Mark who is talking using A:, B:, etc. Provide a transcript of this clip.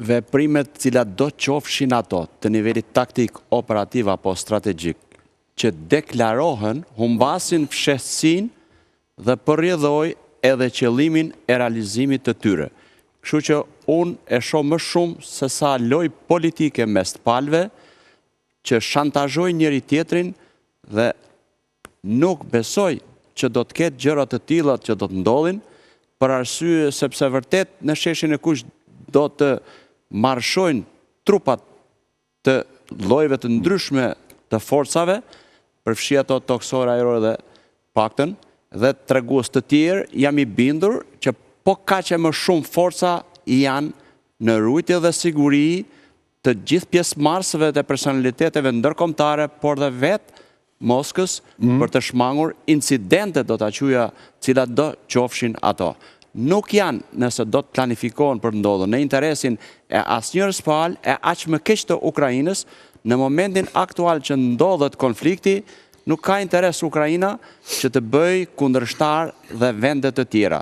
A: veprimet cilat do qofshin ato të nivelit taktik, operativ apo strategjik, që deklarohen, humbasin fshehësinë dhe përrjedhoj edhe qëllimin e realizimit të tyre. Kështu që unë e shoh më shumë se sa lojë politike mes të palëve që shantazhojnë njëri tjetrin dhe nuk besoj që do të ketë gjëra të tilla që do të ndodhin, për arsye sepse vërtet në sheshin e Kuq do të marshojnë trupat të llojeve të ndryshme të forcave, përfshi ato toksore ajrore dhe paktën, dhe tregues të tjerë, jam i bindur që po kaq e më shumë forca janë në rujtje dhe siguri të gjithë pjesëmarrësve të personaliteteve ndërkombëtare, por dhe vetë Moskës për të shmangur incidente, do ta quaja, cilat do qofshin ato. Nuk janë, nëse do të planifikohen për ndodhur në interesin e asnjërs palë, e aq më keq të Ukrainës, në momentin aktual që ndodhet konflikti, nuk ka interes Ukraina që të bëj kundërshtar dhe vende të tjera.